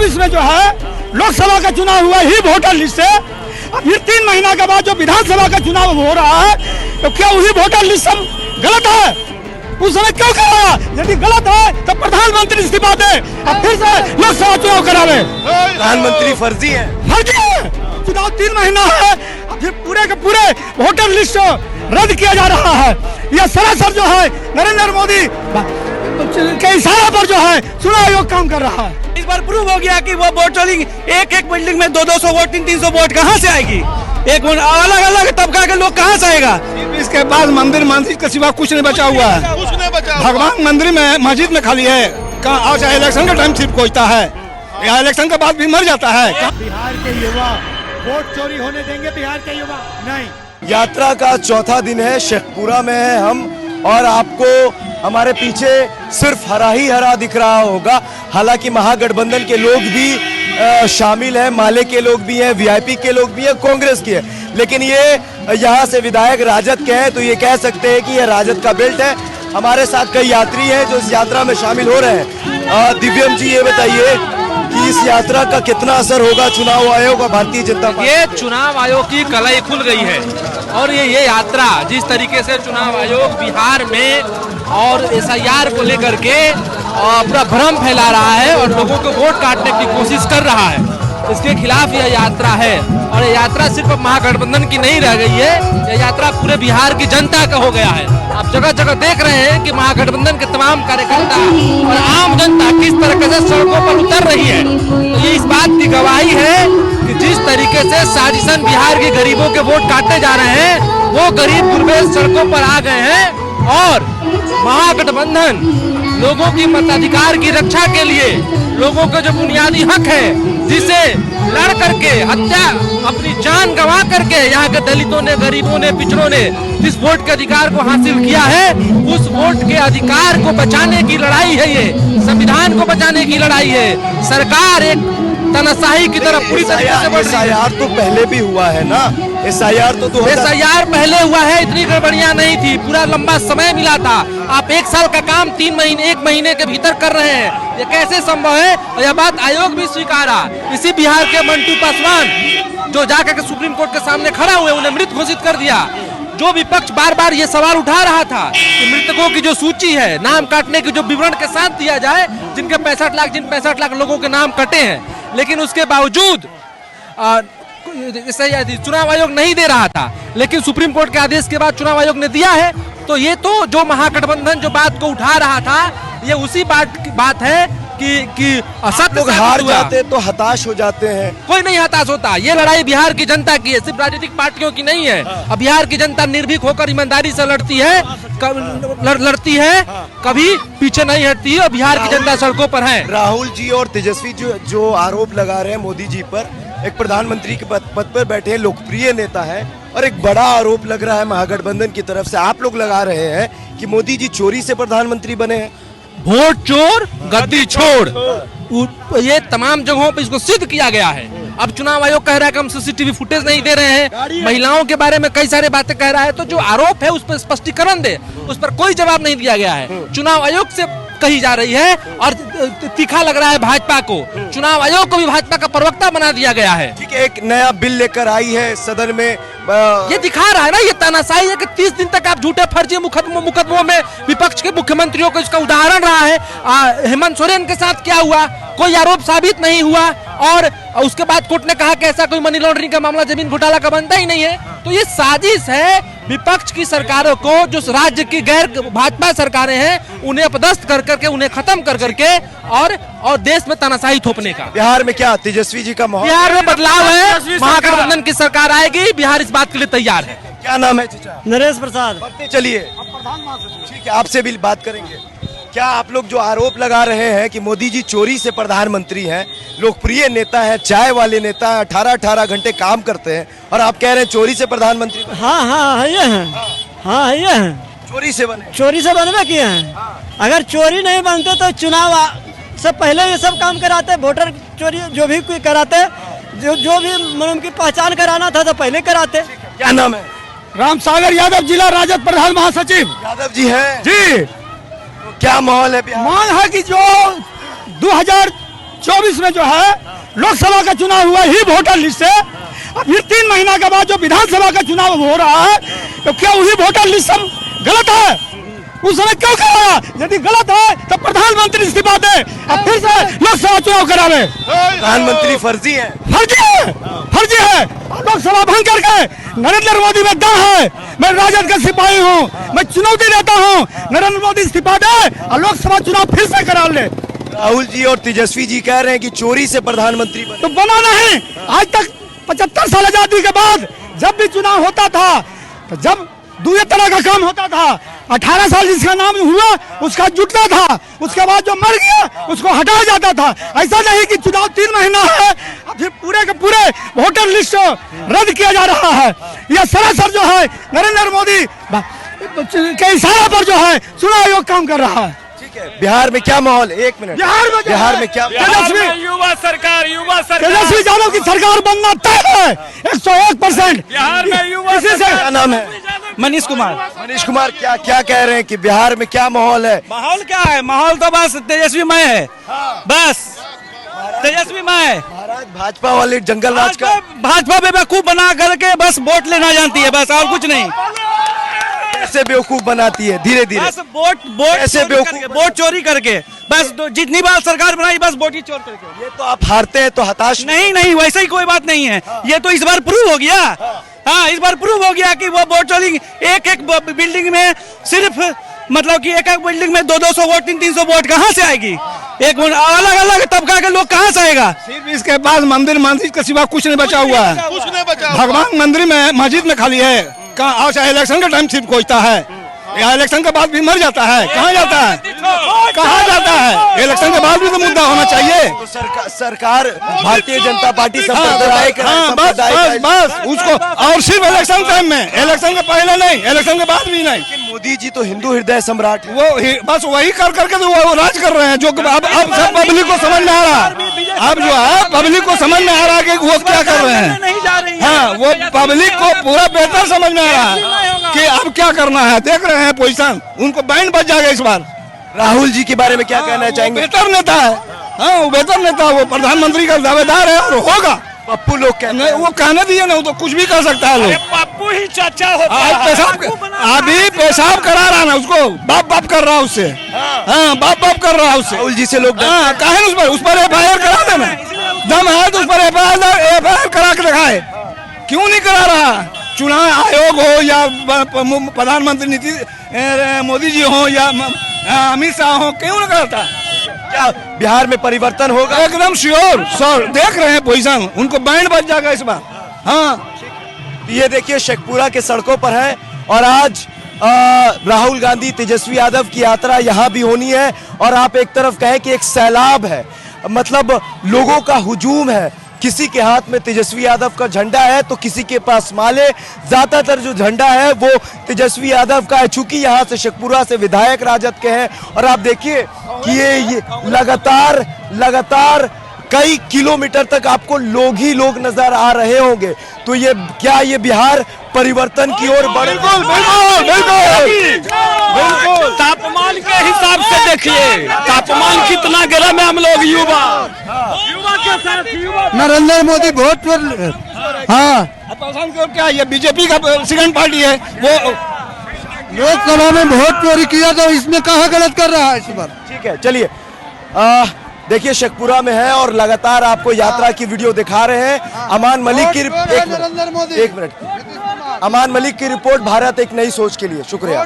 2024 में जो है लोकसभा का चुनाव हुआ ही वोटर लिस्ट से, अब फिर 3 महीना के बाद जो विधानसभा का चुनाव हो रहा है, तो क्या वही वोटर लिस्ट सब गलत है? उस समय क्यों कराया? यदि गलत है तो प्रधानमंत्री इस्तीफा दे, अब फिर से लोकसभा चुनाव करावे। प्रधानमंत्री फर्जी है, फर्जी है। चुनाव 3 महीना है, अब फिर पूरे के पूरे वोटर लिस्ट रद्द किया जा रहा है। यह सरासर जो है नरेंद्र मोदी के इशारे पर जो है चुनाव आयोग काम कर रहा है। इस बार प्रूव हो गया कि वो वोट रोलिंग एक बिल्डिंग में 200 वोट 300 वोट कहाँ से आएगी? एक अलग अलग तबका के लोग कहाँ से आएगा? इसके बाद मंदिर मस्जिद के सिवा कुछ नहीं बचा हुआ है। कुछ नहीं बचा। भगवान मंदिर में मस्जिद में खाली है। आज इलेक्शन का टाइम सिर्फ पहुँचता है, यहाँ इलेक्शन के बाद भी मर जाता है। बिहार के युवा वोट चोरी होने देंगे? बिहार के युवा नहीं। यात्रा का चौथा दिन है, शेखपुरा में है हम, और आपको हमारे पीछे सिर्फ हरा ही हरा दिख रहा होगा। हालांकि महागठबंधन के लोग भी शामिल हैं, माले के लोग भी हैं, वीआईपी के लोग भी हैं, कांग्रेस के हैं, लेकिन ये यहाँ से विधायक राजद के हैं, तो ये कह सकते हैं कि ये राजद का बेल्ट है। हमारे साथ कई यात्री हैं जो इस यात्रा में शामिल हो रहे हैं। दिव्यम जी, ये बताइए कि इस यात्रा का कितना असर होगा चुनाव आयोग और भारतीय जनता पार्टी? ये चुनाव आयोग की कलाई खुल गई है, और ये यात्रा जिस तरीके से चुनाव आयोग बिहार में और एसआईआर को लेकर के पूरा भ्रम फैला रहा है और लोगों को वोट काटने की कोशिश कर रहा है, इसके खिलाफ यह यात्रा है। और ये यात्रा सिर्फ महागठबंधन की नहीं रह गई है, यह यात्रा पूरे बिहार की जनता का हो गया है। आप जगह जगह देख रहे हैं कि महागठबंधन के तमाम कार्यकर्ता और आम जनता किस तरीके से सड़कों पर उतर रही है। तो ये इस बात की गवाही है कि जिस तरीके से साजिशन बिहार के गरीबों के वोट काटने जा रहे हैं, वो गरीब गुरबेज सड़कों पर आ गए हैं और महागठबंधन लोगों की मताधिकार की रक्षा के लिए, लोगों का जो बुनियादी हक है, जिसे लड़ करके हत्या अपनी जान गंवा करके यहाँ के दलितों ने, गरीबों ने, पिछड़ों ने जिस वोट के अधिकार को हासिल किया है, उस वोट के अधिकार को बचाने की लड़ाई है। ये संविधान को बचाने की लड़ाई है। सरकार एक तानाशाही की तरफ पूरी तरीके से बढ़ रही है। एसआईआर तो पहले भी हुआ है ना, एसआईआर तो एसआईआर पहले हुआ है, इतनी गड़बड़ियां नहीं थी, पूरा लंबा समय मिला था। आप 1 साल का काम 1 महीने के भीतर कर रहे हैं, ये कैसे संभव है? और यह बात आयोग भी स्वीकारा। इसी बिहार के मंटू पासवान जो जाकर के सुप्रीम कोर्ट के सामने खड़ा हुए, उन्हें मृत घोषित कर दिया। जो विपक्ष बार बार ये सवाल उठा रहा था कि मृतकों की जो सूची है, नाम काटने की जो विवरण के साथ दिया जाए, जिनके 65 लाख लोगों के नाम कटे हैं, लेकिन उसके बावजूद चुनाव आयोग नहीं दे रहा था। लेकिन सुप्रीम कोर्ट के आदेश के बाद चुनाव आयोग ने दिया है। तो ये तो जो महागठबंधन जो बात को उठा रहा था, ये उसी बात है कि असत्य लोग हार जाते तो हताश हो जाते हैं। कोई नहीं हताश होता। ये लड़ाई बिहार की जनता की है, सिर्फ राजनीतिक पार्टियों की नहीं है। अब बिहार की जनता निर्भीक होकर ईमानदारी से लड़ती है, कभी पीछे नहीं हटती है, और बिहार की जनता सड़कों पर है। राहुल जी और तेजस्वी जो आरोप लगा रहे हैं मोदी जी पर, एक प्रधानमंत्री के पद पर बैठे हैं, लोकप्रिय नेता है, और एक बड़ा आरोप लग रहा है महागठबंधन की तरफ से, आप लोग लगा रहे हैं कि मोदी जी चोरी से प्रधानमंत्री बने हैं। वोट चोर गद्दी छोड़, ये तमाम जगहों पर इसको सिद्ध किया गया है। अब चुनाव आयोग कह रहा है कि हम सीसीटीवी फुटेज नहीं दे रहे हैं, महिलाओं के बारे में कई सारे बातें कह रहा है। तो जो आरोप है उस पर स्पष्टीकरण दे, उस पर कोई जवाब नहीं दिया गया है। चुनाव आयोग से कही जा रही है और तीखा लग रहा है भाजपा को। चुनाव आयोग को भी भाजपा का प्रवक्ता बना दिया गया है। ठीक है, एक नया बिल लेकर आई है सदन में, ये दिखा रहा है ना, ये तानाशाही है कि 30 दिन तक आप झूठे फर्जी मुकदमों में विपक्ष के मुख्यमंत्रियों को इसका उदाहरण रहा है। हेमंत सोरेन के साथ क्या हुआ, कोई आरोप साबित नहीं हुआ, और उसके बाद कोर्ट ने कहा कि ऐसा कोई मनी लॉन्ड्रिंग का मामला, जमीन घोटाला का बनता ही नहीं है। तो ये साजिश है विपक्ष की सरकारों को, जो राज्य की गैर भाजपा सरकारें हैं, उन्हें अपदस्थ कर करके, उन्हें खत्म कर करके और देश में तानाशाही थोपने का। बिहार में क्या तेजस्वी जी का माहौल? बिहार में बदलाव है, महागठबंधन की सरकार आएगी, बिहार इस बात के लिए तैयार है। क्या नाम है चचा? नरेश प्रसाद। चलिए ठीक है, आपसे भी बात करेंगे। क्या आप लोग जो आरोप लगा रहे हैं कि मोदी जी चोरी से प्रधानमंत्री हैं, लोकप्रिय नेता है, चाय वाले नेता है, 18 घंटे काम करते हैं, और आप कह रहे हैं चोरी से प्रधानमंत्री? हाँ ये है, हाँ ये है, चोरी से बने, चोरी से बनवे किए हैं। अगर चोरी नहीं बनते तो चुनाव से पहले ये सब काम कराते, वोटर चोरी जो भी कोई कराते, जो भी उनकी पहचान कराना था तो पहले कराते। क्या नाम है? रामसागर यादव, जिला राजद प्रधान महासचिव। यादव जी हैं जी। क्या माहौल है बिहार? मांग है कि जो 2024 में जो है लोकसभा का चुनाव हुआ ही वोटर लिस्ट से, अब फिर 3 महीना के बाद जो विधानसभा का चुनाव हो रहा है, तो क्या वही वोटर लिस्ट सब गलत है? उस समय क्यों कराया? यदि गलत है तो प्रधानमंत्री इस्तीफा दे, अब फिर से लोकसभा चुनाव करावे। प्रधानमंत्री फर्जी है। फर्जी है, फर्जी है। लोकसभा भंग करके नरेंद्र मोदी में दम है। मैं राजद का सिपाही हूँ, मैं चुनौती देता हूँ, नरेंद्र मोदी इस्तीफा दे और लोकसभा चुनाव फिर से करा ले। राहुल जी और तेजस्वी जी कह रहे हैं कि चोरी से प्रधानमंत्री बने। तो बना नहीं। आज तक 75 साल आजादी के बाद जब भी चुनाव होता था, तो जब दूसरे तरह का काम होता था, 18 साल जिसका नाम हुआ उसका जुटना था, उसके बाद जो मर गया उसको हटाया जाता था। ऐसा नहीं कि चुनाव 3 महीना है फिर पूरे के पूरे वोटर लिस्ट रद्द किया जा रहा है। यह सरासर जो है नरेंद्र मोदी के इशारे पर जो है चुनाव आयोग काम कर रहा है। ठीक है, बिहार में क्या माहौल? 1 मिनट। बिहार में क्या? युवा सरकार तेजस्वी यादव की सरकार बनना तय है 101%। बिहार में युवा इसी से क्या नाम है? मनीष कुमार। मनीष कुमार, क्या क्या कह रहे हैं कि बिहार में क्या माहौल है? माहौल क्या है? माहौल तो बस तेजस्वी मय है, बस तेजस्वी मय है। महाराज भाजपा वाले जंगल राज का भाजपा बेवकूफ बना करके बस वोट लेना जानती है, बस और कुछ नहीं। कैसे बेवकूफ बनाती है? धीरे धीरे बस वोट चोरी करके बस जितनी बार सरकार बनाई बस वोट ही चोर करके। ये तो आप हारते हैं तो हताश नहीं वैसे ही कोई बात नहीं है। ये तो इस बार प्रूव हो गया। हाँ, इस बार प्रूव हो गया कि वो वोट चोरी एक बिल्डिंग में सिर्फ मतलब कि एक बिल्डिंग में 200 वोट 300 वोट कहाँ से आएगी? एक अलग अलग तबका के लोग कहाँ से आएगा? सिर्फ इसके पास मंदिर मस्जिद के सिवा कुछ नहीं बचा हुआ है। कुछ नहीं बचा। भगवान मंदिर में मस्जिद में खाली है। कहाँ अच्छा इलेक्शन के टाइम सिर्फ पहुंचता है, या इलेक्शन के बाद भी मर जाता है। कहाँ जाता है? कहाँ जाता है? इलेक्शन के बाद भी तो मुद्दा होना चाहिए। तो सरकार भारतीय जनता पार्टी सांप्रदायिक है, हाँ, बस उसको, और सिर्फ इलेक्शन टाइम में, इलेक्शन के पहले नहीं, इलेक्शन के बाद भी नहीं। लेकिन मोदी जी तो हिंदू हृदय सम्राट है। वो बस वही कर करके तो वो राज कर रहे हैं, जो अब सब पब्लिक को समझ में आ रहा है। अब जो है पब्लिक को समझ में आ रहा है कि वो क्या कर रहे हैं। नहीं जा रही है। हाँ, वो पब्लिक को पूरा बेहतर समझ में आ रहा है कि अब क्या करना है। देख रहे हैं पोजीशन, उनको बैंड बच जाएगा इस बार। राहुल जी के बारे में क्या कहना चाहेंगे? बेहतर नेता है। हाँ, वो बेहतर नेता, वो प्रधानमंत्री का दावेदार है और होगा। पप्पू लोग कहते नहीं, वो कहने दिए ना, वो तो कुछ भी कर सकता है लोग। पप्पू ही चाचा होता आज है। अभी पेशाब करा रहा ना, उसको बाप बाप कर रहा उससे। हाँ, बाप बाप कर रहा उससे। राहुल जी से लोग हाँ, काहे उस पर FIR करा देना। दम है तो उस पर FIR करा के दिखाए। क्यों नहीं करा रहा? चुनाव आयोग हो या प्रधानमंत्री मोदी जी हो या अमित शाह हो, क्यों नहीं करता? क्या बिहार में परिवर्तन होगा? एकदम श्योर सर, देख रहे हैं पोजीशन, उनको बैंड बच जाएगा इस बार। हाँ, ये देखिए शेखपुरा के सड़कों पर है और आज राहुल गांधी तेजस्वी यादव की यात्रा यहाँ भी होनी है। और आप एक तरफ कहें कि एक सैलाब है, मतलब लोगों का हुजूम है। किसी के हाथ में तेजस्वी यादव का झंडा है तो किसी के पास माले। ज्यादातर जो झंडा है वो तेजस्वी यादव का है, चूंकि यहाँ से शेखपुरा से विधायक राजद के हैं। और आप देखिए कि ये लगातार कई किलोमीटर तक आपको लोग ही लोग नजर आ रहे होंगे। तो ये क्या ये बिहार परिवर्तन की ओर बढ़? बिल्कुल। तापमान के हिसाब से देखिए तापमान कितना गर्म है। हम लोग युवा के साथ नरेंद्र मोदी वोट पर। हाँ, क्या ये बीजेपी का सेकंड पार्टी है, वो लोकसभा में वोट चोरी किया तो इसमें कहाँ गलत कर रहा है इस बार? ठीक है, चलिए देखिए शेखपुरा में है और लगातार आपको यात्रा की वीडियो दिखा रहे हैं। अमान मलिक की एक मिनट, अमान मलिक की रिपोर्ट, भारत एक नई सोच के लिए। शुक्रिया।